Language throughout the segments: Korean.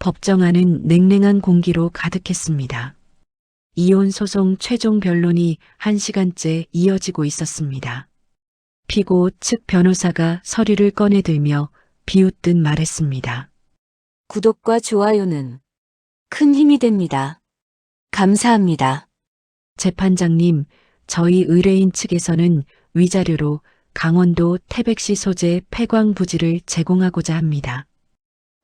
법정 안은 냉랭한 공기로 가득했습니다. 이혼 소송 최종 변론이 1시간째 이어지고 있었습니다. 피고 측 변호사가 서류를 꺼내들며 비웃듯 말했습니다. 구독과 좋아요는 큰 힘이 됩니다. 감사합니다. 재판장님, 저희 의뢰인 측에서는 위자료로 강원도 태백시 소재 폐광 부지를 제공하고자 합니다.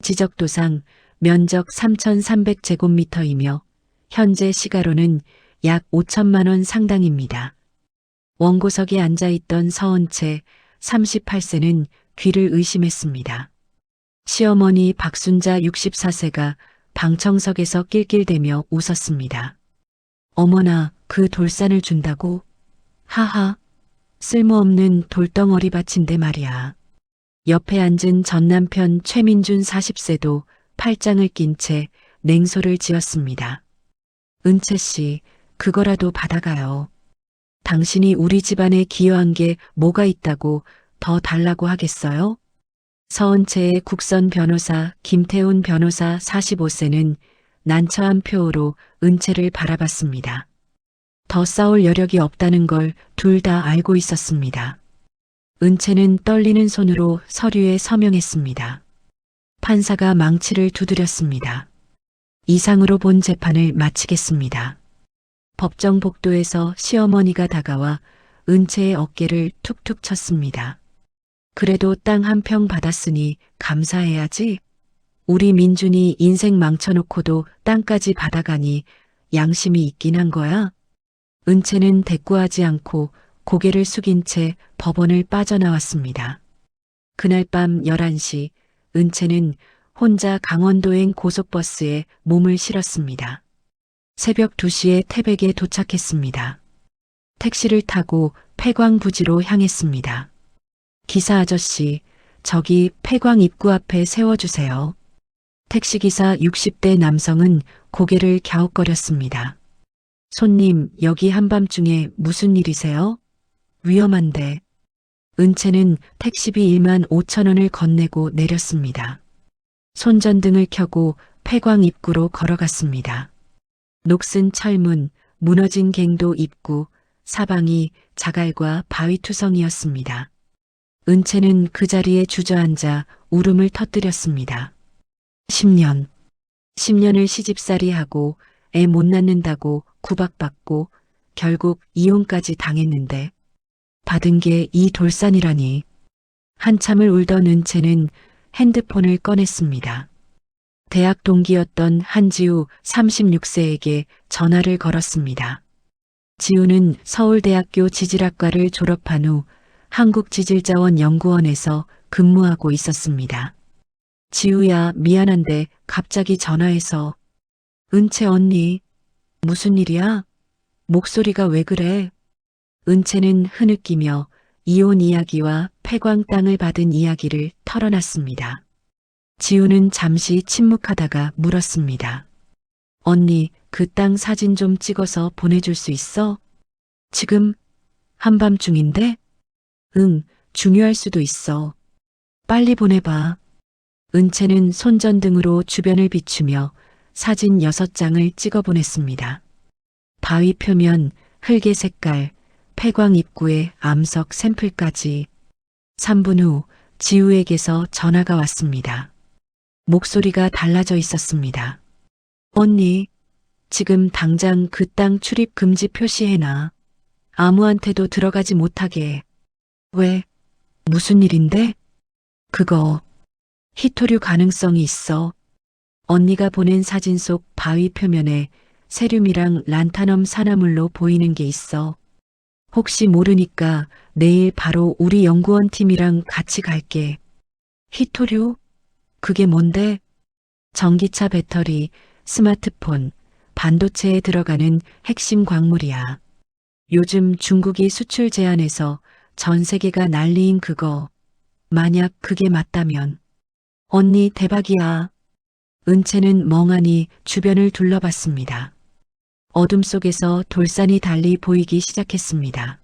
지적도상 면적 3,300제곱미터이며 현재 시가로는 약 5천만 원 상당입니다. 원고석에 앉아있던 서은채 38세는 귀를 의심했습니다. 시어머니 박순자 64세가 방청석에서 낄낄대며 웃었습니다. 어머나, 그 돌산을 준다고? 하하, 쓸모없는 돌덩어리 밭인데 말이야. 옆에 앉은 전남편 최민준 40세도 팔짱을 낀 채 냉소를 지었습니다. 은채 씨, 그거라도 받아가요. 당신이 우리 집안에 기여한 게 뭐가 있다고 더 달라고 하겠어요? 서은채의 국선 변호사 김태훈 변호사 45세는 난처한 표호로 은채를 바라봤습니다. 더 싸울 여력이 없다는 걸 둘 다 알고 있었습니다. 은채는 떨리는 손으로 서류에 서명했습니다. 판사가 망치를 두드렸습니다. 이상으로 본 재판을 마치겠습니다. 법정 복도에서 시어머니가 다가와 은채의 어깨를 툭툭 쳤습니다. 그래도 땅 한 평 받았으니 감사해야지. 우리 민준이 인생 망쳐놓고도 땅까지 받아가니 양심이 있긴 한 거야. 은채는 대꾸하지 않고 고개를 숙인 채 법원을 빠져나왔습니다. 그날 밤 11시 은채는 혼자 강원도행 고속버스에 몸을 실었습니다. 새벽 2시에 태백에 도착했습니다. 택시를 타고 폐광 부지로 향했습니다. 기사 아저씨, 저기 폐광 입구 앞에 세워주세요. 택시기사 60대 남성은 고개를 갸웃거렸습니다. 손님, 여기 한밤중에 무슨 일이세요? 위험한데. 은채는 택시비 1만 5천 원을 건네고 내렸습니다. 손전등을 켜고 폐광 입구로 걸어갔습니다. 녹슨 철문, 무너진 갱도 입구, 사방이 자갈과 바위투성이었습니다. 은채는 그 자리에 주저앉아 울음을 터뜨렸습니다. 10년을 시집살이하고 애 못 낳는다고 구박받고 결국 이혼까지 당했는데 받은 게 이 돌산이라니. 한참을 울던 은채는 핸드폰을 꺼냈습니다. 대학 동기였던 한지우 36세에게 전화를 걸었습니다. 지우는 서울대학교 지질학과를 졸업한 후 한국지질자원연구원에서 근무하고 있었습니다. 지우야, 미안한데 갑자기 전화해서. 은채 언니, 무슨 일이야? 목소리가 왜 그래? 은채는 흐느끼며 이혼 이야기와 폐광 땅을 받은 이야기를 털어놨습니다. 지우는 잠시 침묵하다가 물었습니다. 언니, 그 땅 사진 좀 찍어서 보내줄 수 있어? 지금 한밤중인데? 응, 중요할 수도 있어. 빨리 보내봐. 은채는 손전등으로 주변을 비추며 사진 6장을 찍어 보냈습니다. 바위 표면, 흙의 색깔, 폐광 입구에 암석 샘플까지. 3분 후 지우에게서 전화가 왔습니다. 목소리가 달라져 있었습니다. 언니, 지금 당장 그 땅 출입 금지 표시해놔. 아무한테도 들어가지 못하게. 왜? 무슨 일인데? 그거 희토류 가능성이 있어. 언니가 보낸 사진 속 바위 표면에 세륨이랑 란타넘 산화물로 보이는 게 있어. 혹시 모르니까 내일 바로 우리 연구원 팀이랑 같이 갈게. 희토류? 그게 뭔데? 전기차 배터리, 스마트폰, 반도체에 들어가는 핵심 광물이야. 요즘 중국이 수출 제한해서 전 세계가 난리인 그거. 만약 그게 맞다면. 언니 대박이야. 은채는 멍하니 주변을 둘러봤습니다. 어둠 속에서 돌산이 달리 보이기 시작했습니다.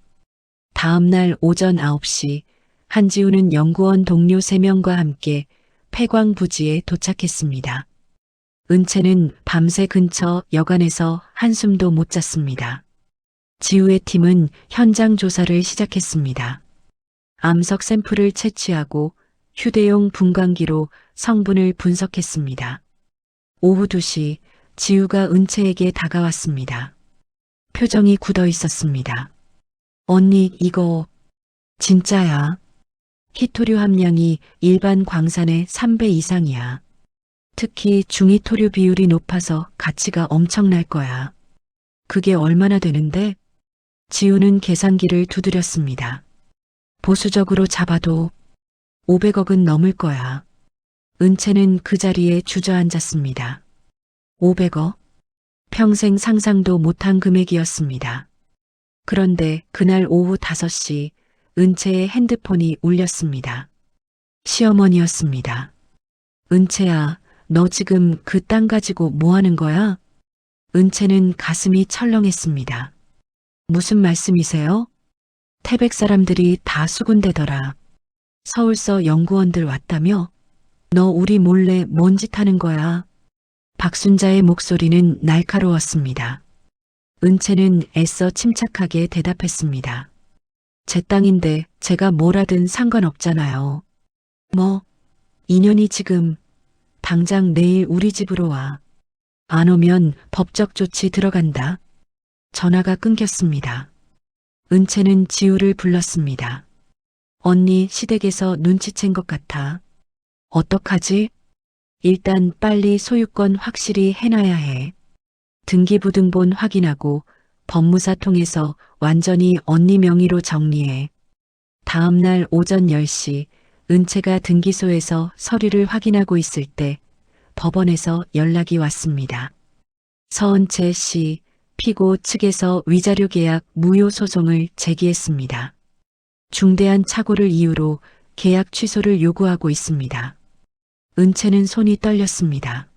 다음 날 오전 9시 한지우는 연구원 동료 3명과 함께 폐광 부지에 도착했습니다. 은채는 밤새 근처 여관에서 한숨도 못 잤습니다. 지우의 팀은 현장 조사를 시작했습니다. 암석 샘플을 채취하고 휴대용 분광기로 성분을 분석했습니다. 오후 2시 지우가 은채에게 다가왔습니다. 표정이 굳어 있었습니다. 언니, 이거 진짜야. 희토류 함량이 일반 광산의 3배 이상이야. 특히 중희토류 비율이 높아서 가치가 엄청날 거야. 그게 얼마나 되는데? 지우는 계산기를 두드렸습니다. 보수적으로 잡아도 500억은 넘을 거야. 은채는 그 자리에 주저앉았습니다. 500억? 평생 상상도 못한 금액이었습니다. 그런데 그날 오후 5시 은채의 핸드폰이 울렸습니다. 시어머니였습니다. 은채야, 너 지금 그 땅 가지고 뭐 하는 거야? 은채는 가슴이 철렁했습니다. 무슨 말씀이세요? 태백 사람들이 다 수군대더라. 서울서 연구원들 왔다며? 너 우리 몰래 뭔 짓 하는 거야? 박순자의 목소리는 날카로웠습니다. 은채는 애써 침착하게 대답했습니다. 제 땅인데 제가 뭘 하든 상관없잖아요. 뭐, 인연이 지금 당장 내일 우리 집으로 와. 안 오면 법적 조치 들어간다. 전화가 끊겼습니다. 은채는 지우를 불렀습니다. 언니 시댁에서 눈치챈 것 같아. 어떡하지? 일단 빨리 소유권 확실히 해놔야 해. 등기부등본 확인하고 법무사 통해서 완전히 언니 명의로 정리해. 다음 날 오전 10시 은채가 등기소에서 서류를 확인하고 있을 때 법원에서 연락이 왔습니다. 서은채 씨, 피고 측에서 위자료 계약 무효 소송을 제기했습니다. 중대한 착오를 이유로 계약 취소를 요구하고 있습니다. 은채는 손이 떨렸습니다.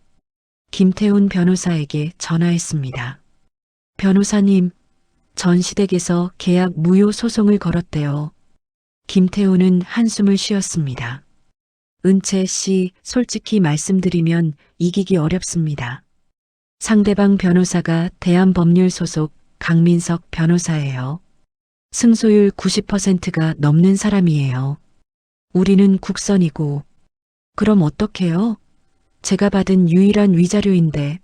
김태훈 변호사에게 전화했습니다. 변호사님, 전 시댁에서 계약 무효 소송을 걸었대요. 김태훈은 한숨을 쉬었습니다. 은채 씨, 솔직히 말씀드리면 이기기 어렵습니다. 상대방 변호사가 대한법률 소속 강민석 변호사예요. 승소율 90%가 넘는 사람이에요. 우리는 국선이고. 그럼 어떡해요? 제가 받은 유일한 위자료인데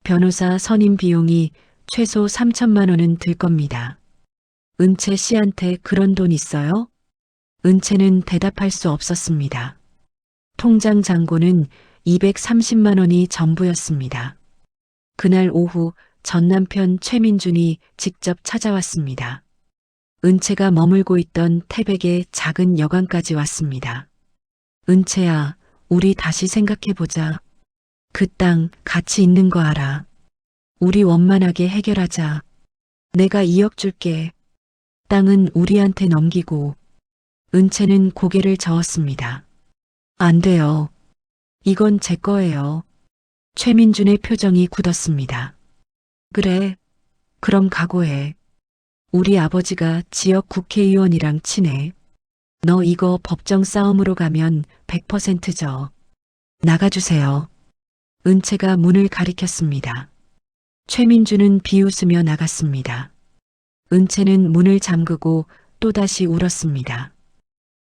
변호사 선임 비용이 최소 3천만 원은 들 겁니다. 은채 씨한테 그런 돈 있어요? 은채는 대답할 수 없었습니다. 통장 잔고는 230만 원이 전부였습니다. 그날 오후 전 남편 최민준이 직접 찾아왔습니다. 은채가 머물고 있던 태백의 작은 여관까지 왔습니다. 은채야, 우리 다시 생각해보자. 그 땅 가치 있는 거 알아. 우리 원만하게 해결하자. 내가 2억 줄게. 땅은 우리한테 넘기고. 은채는 고개를 저었습니다. 안 돼요. 이건 제 거예요. 최민준의 표정이 굳었습니다. 그래, 그럼 각오해. 우리 아버지가 지역 국회의원이랑 친해. 너 이거 법정 싸움으로 가면 100%져. 나가주세요. 은채가 문을 가리켰습니다. 최민주는 비웃으며 나갔습니다. 은채는 문을 잠그고 또다시 울었습니다.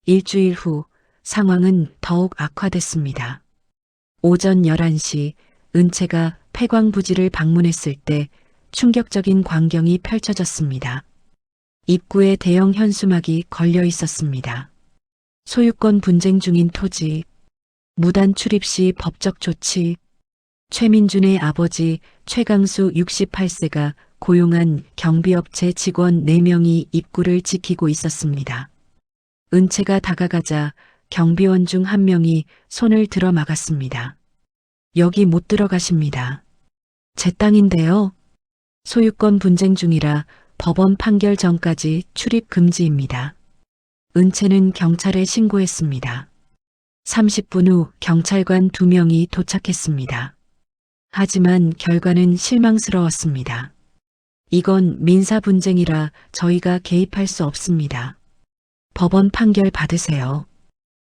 일주일 후 상황은 더욱 악화됐습니다. 오전 11시 은채가 폐광부지를 방문했을 때 충격적인 광경이 펼쳐졌습니다. 입구에 대형 현수막이 걸려 있었습니다. 소유권 분쟁 중인 토지, 무단 출입 시 법적 조치, 최민준의 아버지 최강수 68세가 고용한 경비업체 직원 4명이 입구를 지키고 있었습니다. 은채가 다가가자 경비원 중 한 명이 손을 들어 막았습니다. 여기 못 들어가십니다. 제 땅인데요. 소유권 분쟁 중이라 법원 판결 전까지 출입 금지입니다. 은채는 경찰에 신고했습니다. 30분 후 경찰관 2명이 도착했습니다. 하지만 결과는 실망스러웠습니다. 이건 민사 분쟁이라 저희가 개입할 수 없습니다. 법원 판결 받으세요.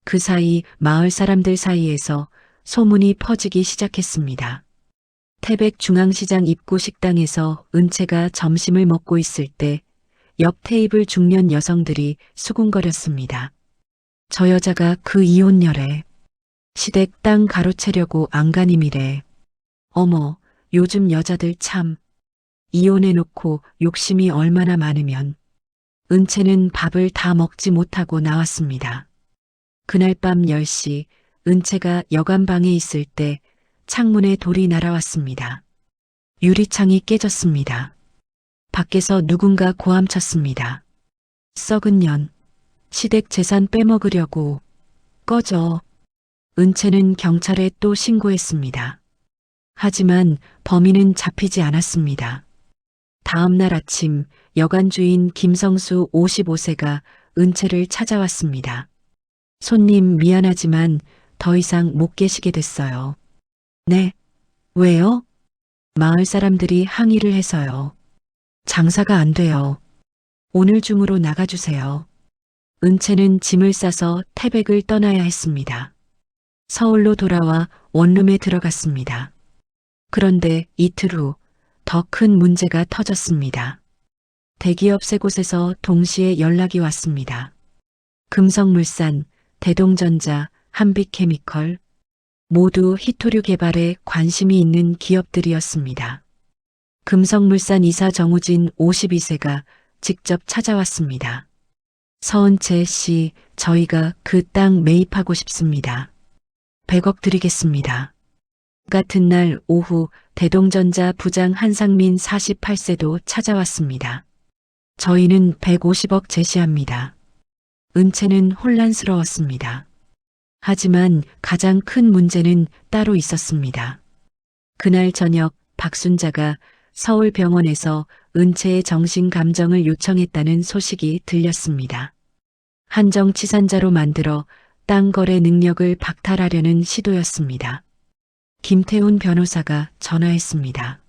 그 사이 마을 사람들 사이에서 소문이 퍼지기 시작했습니다. 태백 중앙시장 입구 식당에서 은채가 점심을 먹고 있을 때 옆 테이블 중년 여성들이 수군거렸습니다. 저 여자가 그 이혼녀래. 시댁 땅 가로채려고 안간힘이래. 어머, 요즘 여자들 참. 이혼해놓고 욕심이 얼마나 많으면. 은채는 밥을 다 먹지 못하고 나왔습니다. 그날 밤 10시 은채가 여간방에 있을 때 창문에 돌이 날아왔습니다. 유리창이 깨졌습니다. 밖에서 누군가 고함쳤습니다. 썩은 년, 시댁 재산 빼먹으려고. 꺼져. 은채는 경찰에 또 신고했습니다. 하지만 범인은 잡히지 않았습니다. 다음 날 아침 여관 주인 김성수 55세가 은채를 찾아왔습니다. 손님 미안하지만 더 이상 못 계시게 됐어요. 네, 왜요? 마을 사람들이 항의를 해서요. 장사가 안 돼요. 오늘 중으로 나가주세요. 은채는 짐을 싸서 태백을 떠나야 했습니다. 서울로 돌아와 원룸에 들어갔습니다. 그런데 이틀 후 더 큰 문제가 터졌습니다. 대기업 세 곳에서 동시에 연락이 왔습니다. 금성물산, 대동전자, 한빛케미컬, 모두 히토류 개발에 관심이 있는 기업들이었습니다. 금성물산 이사 정우진 52세가 직접 찾아왔습니다. 서은채 씨, 저희가 그 땅 매입하고 싶습니다. 100억 드리겠습니다. 같은 날 오후 대동전자 부장 한상민 48세도 찾아왔습니다. 저희는 150억 제시합니다. 은채는 혼란스러웠습니다. 하지만 가장 큰 문제는 따로 있었습니다. 그날 저녁 박순자가 서울병원에서 은채의 정신감정을 요청했다는 소식이 들렸습니다. 한정치산자로 만들어 땅 거래 능력을 박탈하려는 시도였습니다. 김태훈 변호사가 전화했습니다.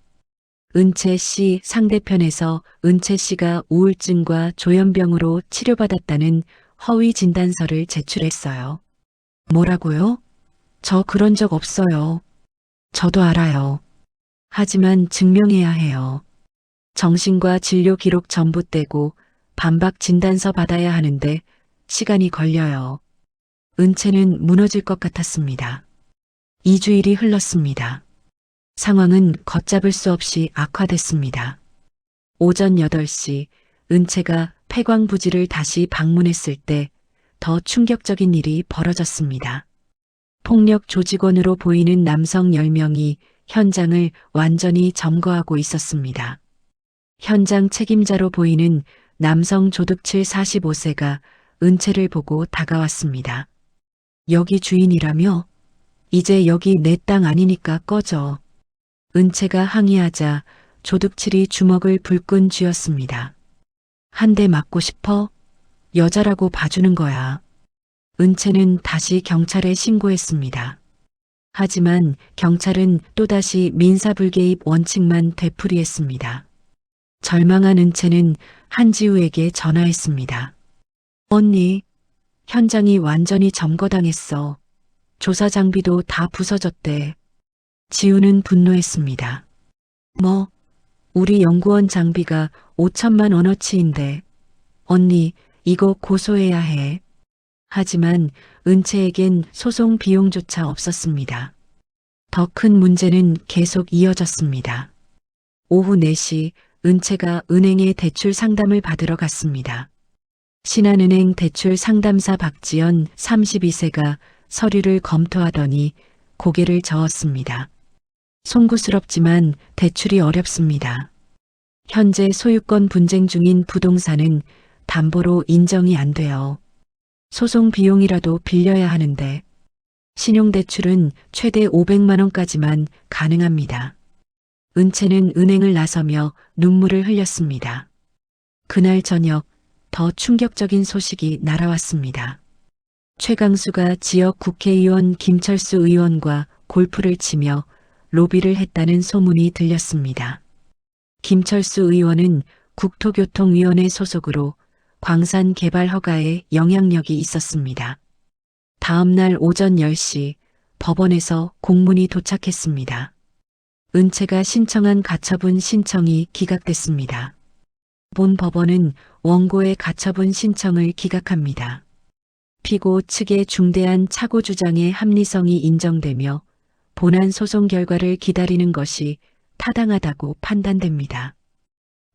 은채 씨 상대편에서 은채 씨가 우울증과 조현병으로 치료받았다는 허위 진단서를 제출했어요. 뭐라고요? 저 그런 적 없어요. 저도 알아요. 하지만 증명해야 해요. 정신과 진료 기록 전부 떼고 반박 진단서 받아야 하는데 시간이 걸려요. 은채는 무너질 것 같았습니다. 2주일이 흘렀습니다. 상황은 걷잡을 수 없이 악화됐습니다. 오전 8시 은채가 폐광부지를 다시 방문했을 때 더 충격적인 일이 벌어졌습니다. 폭력 조직원으로 보이는 남성 10명이 현장을 완전히 점거하고 있었습니다. 현장 책임자로 보이는 남성 조득칠 45세가 은채를 보고 다가왔습니다. 여기 주인이라며? 이제 여기 내 땅 아니니까 꺼져. 은채가 항의하자 조득칠이 주먹을 불끈 쥐었습니다. 한 대 맞고 싶어? 여자라고 봐주는 거야. 은채는 다시 경찰에 신고했습니다. 하지만 경찰은 또다시 민사불개입 원칙만 되풀이했습니다. 절망한 은채는 한지우에게 전화했습니다. 언니, 현장이 완전히 점거당했어. 조사 장비도 다 부서졌대. 지우는 분노했습니다. 뭐, 우리 연구원 장비가 5천만 원어치인데. 언니, 이거 고소해야 해. 하지만 은채에겐 소송 비용조차 없었습니다. 더 큰 문제는 계속 이어졌습니다. 오후 4시 은채가 은행에 대출 상담을 받으러 갔습니다. 신한은행 대출 상담사 박지연 32세가 서류를 검토하더니 고개를 저었습니다. 송구스럽지만 대출이 어렵습니다. 현재 소유권 분쟁 중인 부동산은 담보로 인정이 안 돼요. 소송 비용이라도 빌려야 하는데 신용대출은 최대 500만 원까지만 가능합니다. 은채는 은행을 나서며 눈물을 흘렸습니다. 그날 저녁 더 충격적인 소식이 날아왔습니다. 최강수가 지역 국회의원 김철수 의원과 골프를 치며 로비를 했다는 소문이 들렸습니다. 김철수 의원은 국토교통위원회 소속으로 광산 개발 허가에 영향력이 있었습니다. 다음 날 오전 10시 법원에서 공문이 도착했습니다. 은채가 신청한 가처분 신청이 기각됐습니다. 본 법원은 원고의 가처분 신청을 기각합니다. 피고 측의 중대한 착오 주장의 합리성이 인정되며 본안 소송 결과를 기다리는 것이 타당하다고 판단됩니다.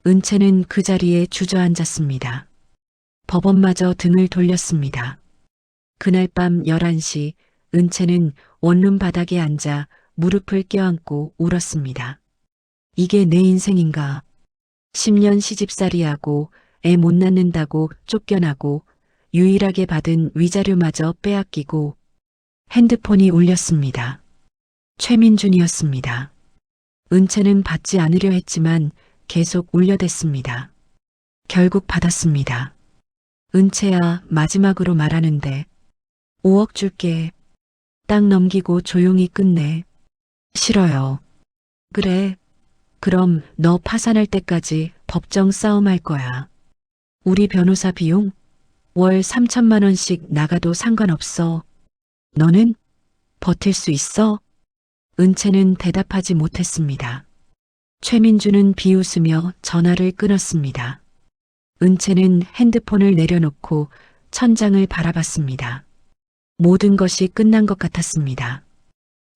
은채는 그 자리에 주저앉았습니다. 법원마저 등을 돌렸습니다. 그날 밤 11시 은채는 원룸 바닥에 앉아 무릎을 껴안고 울었습니다. 이게 내 인생인가? 10년 시집살이하고 애 못 낳는다고 쫓겨나고 유일하게 받은 위자료마저 빼앗기고 핸드폰이 울렸습니다. 최민준이었습니다. 은채는 받지 않으려 했지만 계속 울려댔습니다. 결국 받았습니다. 은채야, 마지막으로 말하는데 5억 줄게. 딱 넘기고 조용히 끝내. 싫어요. 그래. 그럼 너 파산할 때까지 법정 싸움할 거야. 우리 변호사 비용? 월 3천만 원씩 나가도 상관없어. 너는 버틸 수 있어? 은채는 대답하지 못했습니다. 최민주는 비웃으며 전화를 끊었습니다. 은채는 핸드폰을 내려놓고 천장을 바라봤습니다. 모든 것이 끝난 것 같았습니다.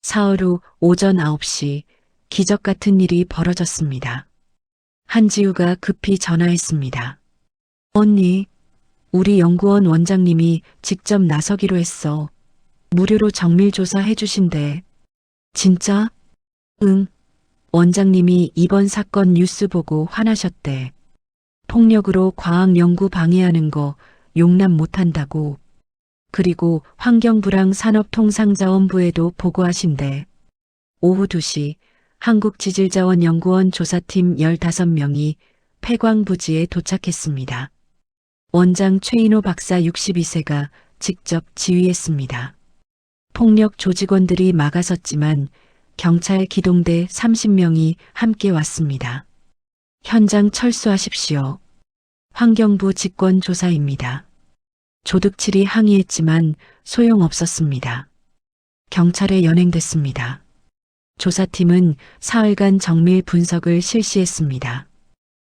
사흘 후 오전 9시 기적 같은 일이 벌어졌습니다. 한지우가 급히 전화했습니다. 언니, 우리 연구원 원장님이 직접 나서기로 했어. 무료로 정밀조사 해주신대. 진짜? 응. 원장님이 이번 사건 뉴스 보고 화나셨대. 폭력으로 과학 연구 방해하는 거 용납 못한다고. 그리고 환경부랑 산업통상자원부에도 보고하신대. 오후 2시 한국지질자원연구원 조사팀 15명이 폐광부지에 도착했습니다. 원장 최인호 박사 62세가 직접 지휘했습니다. 폭력 조직원들이 막아섰지만 경찰 기동대 30명이 함께 왔습니다. 현장 철수하십시오. 환경부 직권조사입니다. 조득칠이 항의했지만 소용없었습니다. 경찰에 연행됐습니다. 조사팀은 사흘간 정밀 분석을 실시했습니다.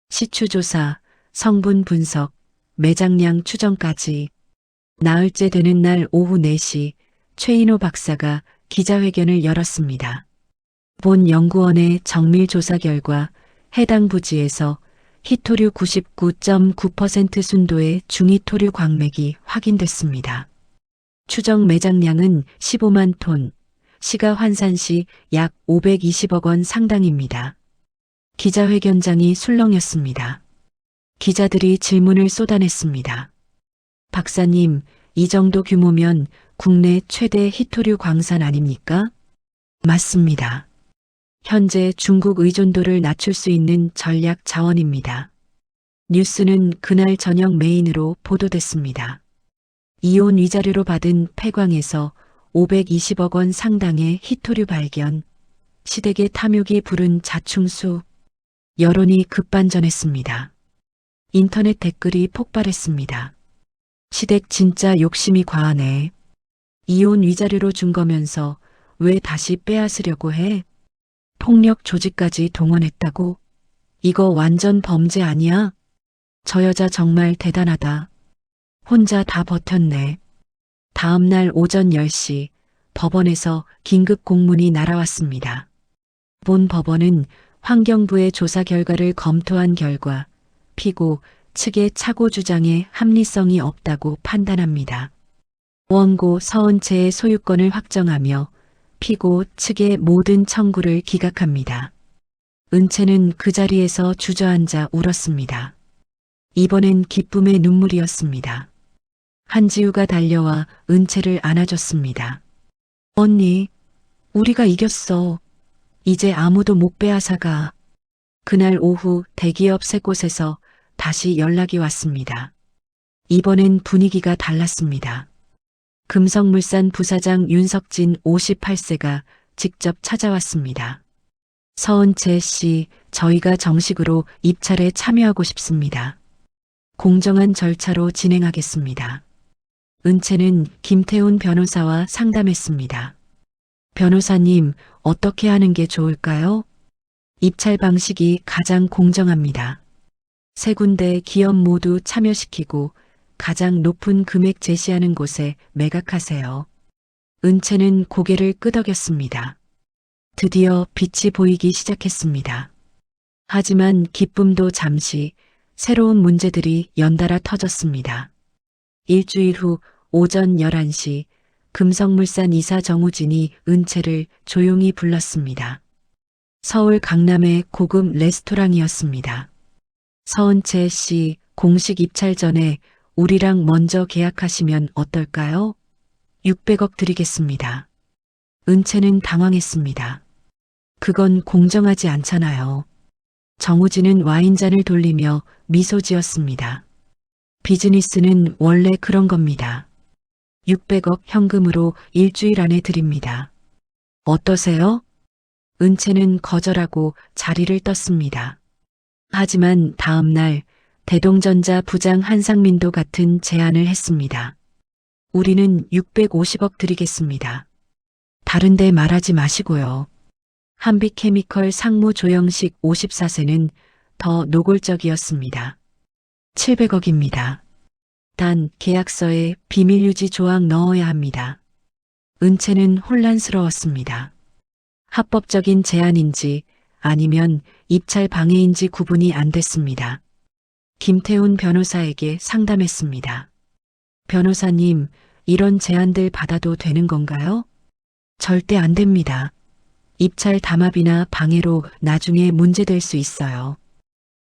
시추조사, 성분 분석, 매장량 추정까지. 나흘째 되는 날 오후 4시 최인호 박사가 기자회견을 열었습니다. 본 연구원의 정밀조사 결과 해당 부지에서 희토류 99.9% 순도의 중희토류 광맥이 확인됐습니다. 추정 매장량은 15만 톤, 시가 환산 시 약 520억 원 상당입니다. 기자회견장이 술렁였습니다. 기자들이 질문을 쏟아냈습니다. 박사님, 이 정도 규모면 국내 최대 희토류 광산 아닙니까? 맞습니다. 현재 중국 의존도를 낮출 수 있는 전략 자원입니다. 뉴스는 그날 저녁 메인으로 보도됐습니다. 이온 위자료로 받은 폐광에서 520억 원 상당의 희토류 발견, 시댁의 탐욕이 부른 자충수, 여론이 급반전했습니다. 인터넷 댓글이 폭발했습니다. 시댁 진짜 욕심이 과하네. 이온 위자료로 준 거면서 왜 다시 빼앗으려고 해? 폭력 조직까지 동원했다고? 이거 완전 범죄 아니야? 저 여자 정말 대단하다. 혼자 다 버텼네. 다음 날 오전 10시 법원에서 긴급 공문이 날아왔습니다. 본 법원은 환경부의 조사 결과를 검토한 결과 피고 측의 착오 주장에 합리성이 없다고 판단합니다. 원고 서은채의 소유권을 확정하며 피고 측의 모든 청구를 기각합니다. 은채는 그 자리에서 주저앉아 울었습니다. 이번엔 기쁨의 눈물이었습니다. 한지우가 달려와 은채를 안아줬습니다. 언니, 우리가 이겼어. 이제 아무도 못 빼앗아가. 그날 오후 대기업 세 곳에서 다시 연락이 왔습니다. 이번엔 분위기가 달랐습니다. 금성물산 부사장 윤석진 58세가 직접 찾아왔습니다. 서은채 씨, 저희가 정식으로 입찰에 참여하고 싶습니다. 공정한 절차로 진행하겠습니다. 은채는 김태훈 변호사와 상담했습니다. 변호사님, 어떻게 하는 게 좋을까요? 입찰 방식이 가장 공정합니다. 세 군데 기업 모두 참여시키고 가장 높은 금액 제시하는 곳에 매각하세요. 은채는 고개를 끄덕였습니다. 드디어 빛이 보이기 시작했습니다. 하지만 기쁨도 잠시 새로운 문제들이 연달아 터졌습니다. 일주일 후 오전 11시 금성물산 이사 정우진이 은채를 조용히 불렀습니다. 서울 강남의 고급 레스토랑이었습니다. 서은채 씨, 공식 입찰 전에 우리랑 먼저 계약하시면 어떨까요? 600억 드리겠습니다. 은채는 당황했습니다. 그건 공정하지 않잖아요. 정우진은 와인잔을 돌리며 미소 지었습니다. 비즈니스는 원래 그런 겁니다. 600억 현금으로 일주일 안에 드립니다. 어떠세요? 은채는 거절하고 자리를 떴습니다. 하지만 다음 날 대동전자 부장 한상민도 같은 제안을 했습니다. 우리는 650억 드리겠습니다. 다른 데 말하지 마시고요. 한빛케미컬 상무 조영식 54세는 더 노골적이었습니다. 700억입니다. 단 계약서에 비밀유지 조항 넣어야 합니다. 은채는 혼란스러웠습니다. 합법적인 제안인지 아니면 입찰 방해인지 구분이 안 됐습니다. 김태훈 변호사에게 상담했습니다. 변호사님, 이런 제안들 받아도 되는 건가요? 절대 안 됩니다. 입찰 담합이나 방해로 나중에 문제될 수 있어요.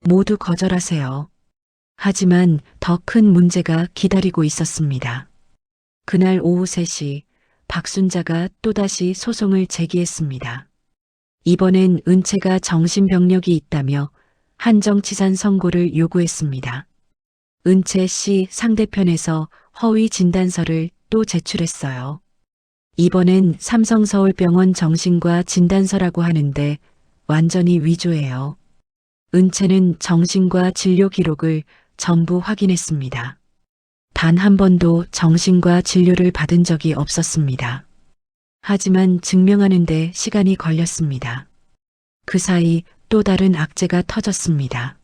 모두 거절하세요. 하지만 더 큰 문제가 기다리고 있었습니다. 그날 오후 3시 박순자가 또다시 소송을 제기했습니다. 이번엔 은채가 정신병력이 있다며 한정치산 선고를 요구했습니다. 은채 씨 상대편에서 허위 진단서를 또 제출했어요. 이번엔 삼성서울병원 정신과 진단서라고 하는데 완전히 위조예요. 은채는 정신과 진료 기록을 전부 확인했습니다. 단 한 번도 정신과 진료를 받은 적이 없었습니다. 하지만 증명하는데 시간이 걸렸습니다. 그 사이 또 다른 악재가 터졌습니다.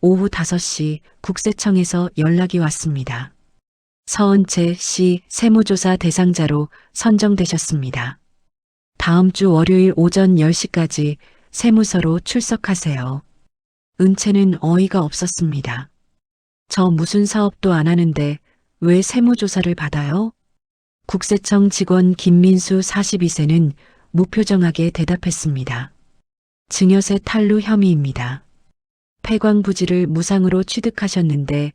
오후 5시 국세청에서 연락이 왔습니다. 서은채 씨 세무조사 대상자로 선정되셨습니다. 다음 주 월요일 오전 10시까지 세무서로 출석하세요. 은채는 어이가 없었습니다. 저 무슨 사업도 안 하는데 왜 세무조사를 받아요? 국세청 직원 김민수 42세는 무표정하게 대답했습니다. 증여세 탈루 혐의입니다. 폐광부지를 무상으로 취득하셨는데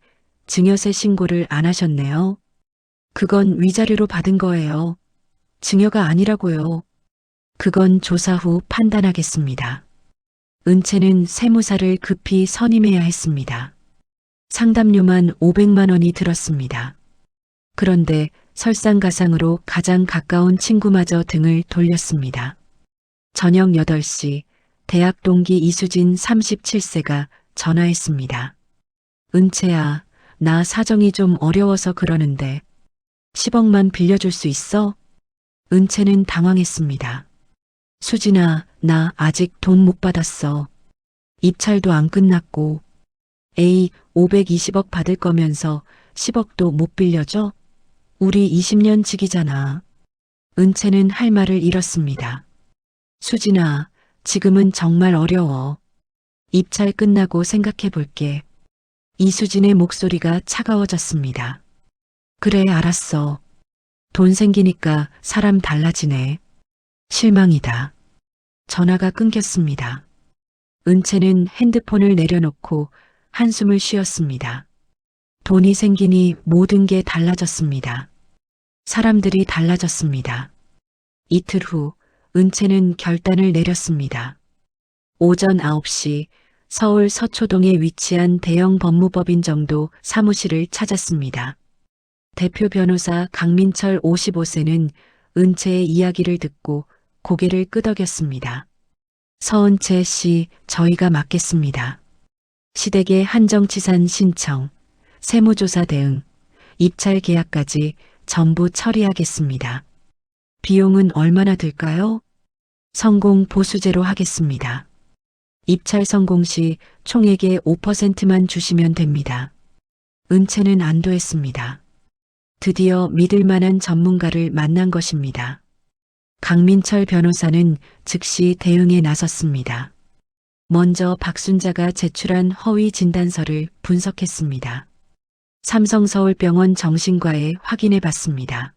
증여세 신고를 안 하셨네요. 그건 위자료로 받은 거예요. 증여가 아니라고요. 그건 조사 후 판단하겠습니다. 은채는 세무사를 급히 선임해야 했습니다. 상담료만 500만 원이 들었습니다. 그런데 설상가상으로 가장 가까운 친구마저 등을 돌렸습니다. 저녁 8시 대학 동기 이수진 37세가 전화했습니다. 은채야, 나 사정이 좀 어려워서 그러는데 10억만 빌려줄 수 있어? 은채는 당황했습니다. 수진아, 나 아직 돈 못 받았어. 입찰도 안 끝났고. 에이, 520억 받을 거면서 10억도 못 빌려줘? 우리 20년 지기잖아. 은채는 할 말을 잃었습니다. 수진아, 지금은 정말 어려워. 입찰 끝나고 생각해 볼게. 이수진의 목소리가 차가워졌습니다. 그래, 알았어. 돈 생기니까 사람 달라지네. 실망이다. 전화가 끊겼습니다. 은채는 핸드폰을 내려놓고 한숨을 쉬었습니다. 돈이 생기니 모든 게 달라졌습니다. 사람들이 달라졌습니다. 이틀 후 은채는 결단을 내렸습니다. 오전 9시 서울 서초동에 위치한 대형 법무법인 정도 사무실을 찾았습니다. 대표 변호사 강민철 55세는 은채의 이야기를 듣고 고개를 끄덕였습니다. 서은채 씨, 저희가 맡겠습니다. 시댁의 한정치산 신청, 세무조사 대응, 입찰 계약까지 전부 처리하겠습니다. 비용은 얼마나 들까요? 성공 보수제로 하겠습니다. 입찰 성공 시 총액의 5%만 주시면 됩니다. 은채는 안도했습니다. 드디어 믿을 만한 전문가를 만난 것입니다. 강민철 변호사는 즉시 대응에 나섰습니다. 먼저 박순자가 제출한 허위 진단서를 분석했습니다. 삼성서울병원 정신과에 확인해 봤습니다.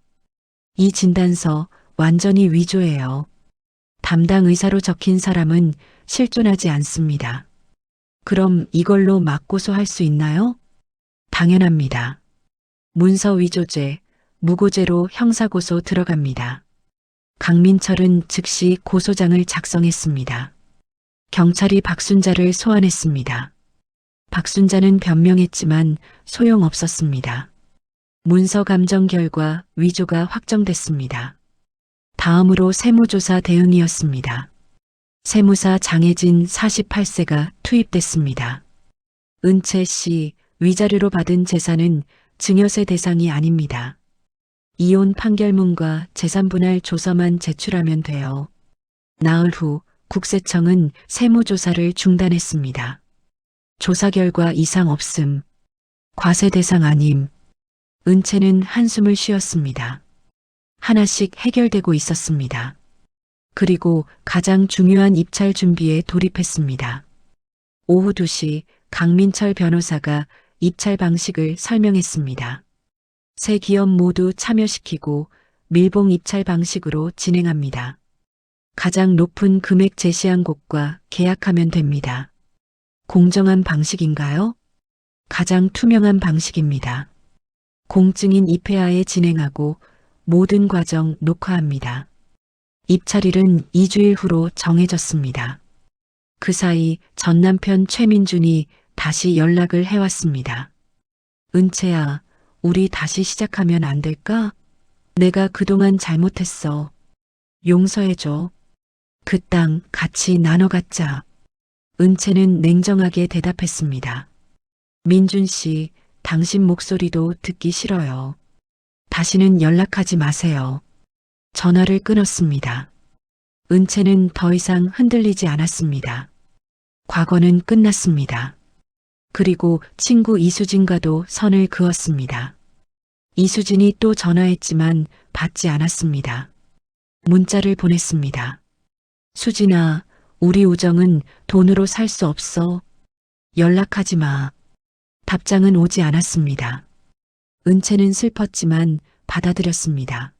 이 진단서 완전히 위조예요. 담당 의사로 적힌 사람은 실존하지 않습니다. 그럼 이걸로 맞고소할 수 있나요? 당연합니다. 문서 위조죄, 무고죄로 형사고소 들어갑니다. 강민철은 즉시 고소장을 작성했습니다. 경찰이 박순자를 소환했습니다. 박순자는 변명했지만 소용없었습니다. 문서 감정 결과 위조가 확정됐습니다. 다음으로 세무조사 대응이었습니다. 세무사 장혜진 48세가 투입됐습니다. 은채 씨, 위자료로 받은 재산은 증여세 대상이 아닙니다. 이혼 판결문과 재산분할 조서만 제출하면 돼요. 나흘 후 국세청은 세무조사를 중단했습니다. 조사 결과 이상 없음. 과세 대상 아님. 은채는 한숨을 쉬었습니다. 하나씩 해결되고 있었습니다. 그리고 가장 중요한 입찰 준비에 돌입했습니다. 오후 2시 강민철 변호사가 입찰 방식을 설명했습니다. 세 기업 모두 참여시키고 밀봉 입찰 방식으로 진행합니다. 가장 높은 금액 제시한 곳과 계약하면 됩니다. 공정한 방식인가요? 가장 투명한 방식입니다. 공증인 입회하에 진행하고 모든 과정 녹화합니다. 입찰일은 2주일 후로 정해졌습니다. 그 사이 전 남편 최민준이 다시 연락을 해왔습니다. 은채야, 우리 다시 시작하면 안 될까? 내가 그동안 잘못했어. 용서해줘. 그 땅 같이 나눠 갖자. 은채는 냉정하게 대답했습니다. 민준 씨, 당신 목소리도 듣기 싫어요. 다시는 연락하지 마세요. 전화를 끊었습니다. 은채는 더 이상 흔들리지 않았습니다. 과거는 끝났습니다. 그리고 친구 이수진과도 선을 그었습니다. 이수진이 또 전화했지만 받지 않았습니다. 문자를 보냈습니다. 수진아, 우리 우정은 돈으로 살 수 없어. 연락하지 마. 답장은 오지 않았습니다. 은채는 슬펐지만 받아들였습니다.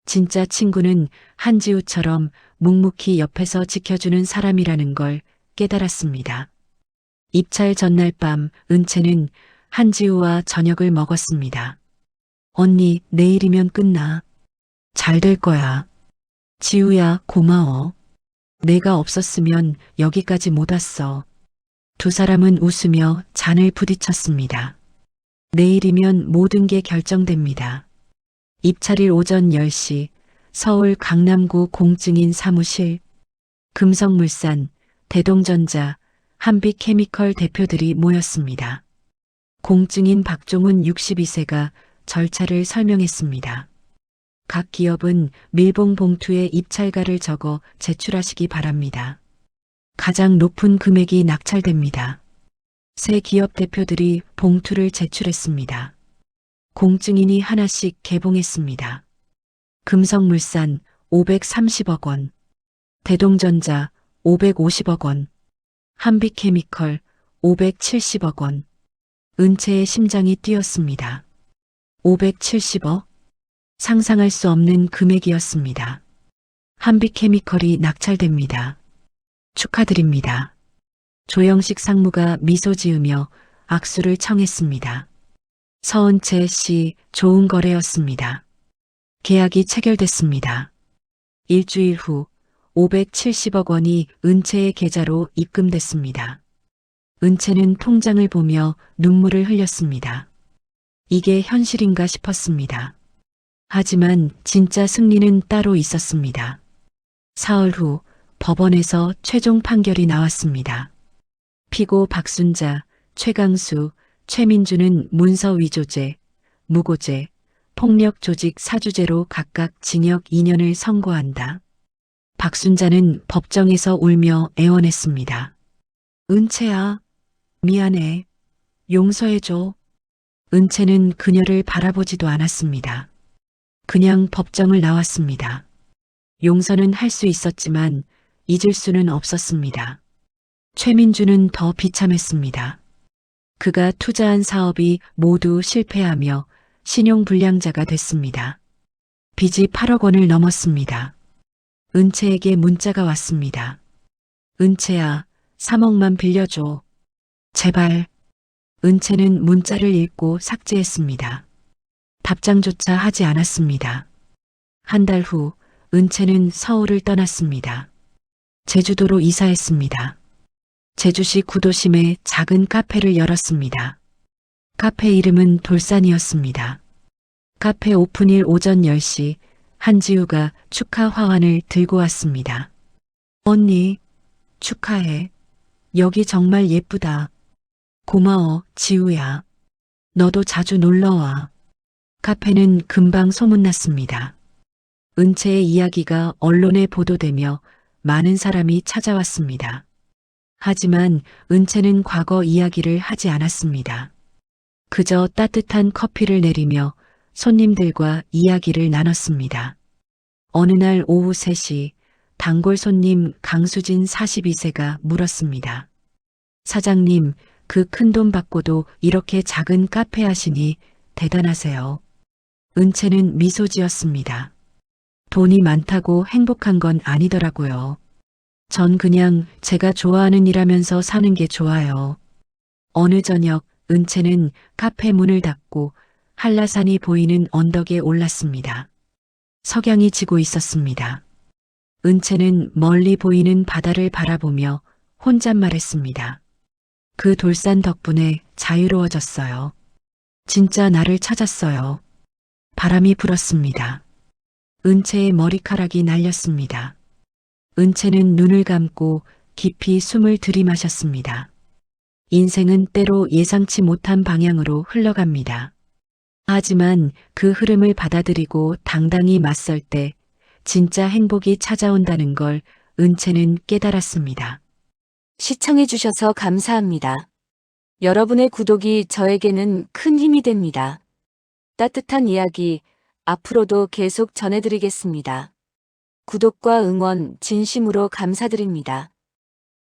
진짜 친구는 한지우처럼 묵묵히 옆에서 지켜주는 사람이라는 걸 깨달았습니다. 입찰 전날 밤 은채는 한지우와 저녁을 먹었습니다. 언니, 내일이면 끝나. 잘 될 거야. 지우야, 고마워. 내가 없었으면 여기까지 못 왔어. 두 사람은 웃으며 잔을 부딪혔습니다. 내일이면 모든 게 결정됩니다. 입찰일 오전 10시 서울 강남구 공증인 사무실, 금성물산, 대동전자, 한빛케미컬 대표들이 모였습니다. 공증인 박종훈 62세가 절차를 설명했습니다. 각 기업은 밀봉 봉투에 입찰가를 적어 제출하시기 바랍니다. 가장 높은 금액이 낙찰됩니다. 세 기업 대표들이 봉투를 제출했습니다. 공증인이 하나씩 개봉했습니다. 금성물산 530억 원, 대동전자 550억 원, 한빛케미컬 570억 원. 은채의 심장이 뛰었습니다. 570억? 상상할 수 없는 금액이었습니다. 한빛케미컬이 낙찰됩니다. 축하드립니다. 조영식 상무가 미소 지으며 악수를 청했습니다. 서은채 씨, 좋은 거래였습니다. 계약이 체결됐습니다. 일주일 후 570억 원이 은채의 계좌로 입금됐습니다. 은채는 통장을 보며 눈물을 흘렸습니다. 이게 현실인가 싶었습니다. 하지만 진짜 승리는 따로 있었습니다. 사흘 후 법원에서 최종 판결이 나왔습니다. 피고 박순자, 최강수, 최민주는 문서 위조죄, 무고죄, 폭력 조직 사주죄로 각각 징역 2년을 선고한다. 박순자는 법정에서 울며 애원했습니다. 은채야, 미안해. 용서해줘. 은채는 그녀를 바라보지도 않았습니다. 그냥 법정을 나왔습니다. 용서는 할 수 있었지만 잊을 수는 없었습니다. 최민주는 더 비참했습니다. 그가 투자한 사업이 모두 실패하며 신용불량자가 됐습니다. 빚이 8억 원을 넘었습니다. 은채에게 문자가 왔습니다. 은채야, 3억만 빌려줘. 제발. 은채는 문자를 읽고 삭제했습니다. 답장조차 하지 않았습니다. 한 달 후 은채는 서울을 떠났습니다. 제주도로 이사했습니다. 제주시 구도심에 작은 카페를 열었습니다. 카페 이름은 돌산이었습니다. 카페 오픈일 오전 10시 한지우가 축하 화환을 들고 왔습니다. 언니, 축하해. 여기 정말 예쁘다. 고마워, 지우야. 너도 자주 놀러와. 카페는 금방 소문났습니다. 은채의 이야기가 언론에 보도되며 많은 사람이 찾아왔습니다. 하지만 은채는 과거 이야기를 하지 않았습니다. 그저 따뜻한 커피를 내리며 손님들과 이야기를 나눴습니다. 어느 날 오후 3시 단골 손님 강수진 42세가 물었습니다. 사장님, 그 큰 돈 받고도 이렇게 작은 카페 하시니 대단하세요. 은채는 미소 지었습니다. 돈이 많다고 행복한 건 아니더라고요. 전 그냥 제가 좋아하는 일하면서 사는 게 좋아요. 어느 저녁 은채는 카페 문을 닫고 한라산이 보이는 언덕에 올랐습니다. 석양이 지고 있었습니다. 은채는 멀리 보이는 바다를 바라보며 혼잣말했습니다. 그 돌산 덕분에 자유로워졌어요. 진짜 나를 찾았어요. 바람이 불었습니다. 은채의 머리카락이 날렸습니다. 은채는 눈을 감고 깊이 숨을 들이마셨습니다. 인생은 때로 예상치 못한 방향으로 흘러갑니다. 하지만 그 흐름을 받아들이고 당당히 맞설 때 진짜 행복이 찾아온다는 걸 은채는 깨달았습니다. 시청해주셔서 감사합니다. 여러분의 구독이 저에게는 큰 힘이 됩니다. 따뜻한 이야기 앞으로도 계속 전해드리겠습니다. 구독과 응원 진심으로 감사드립니다.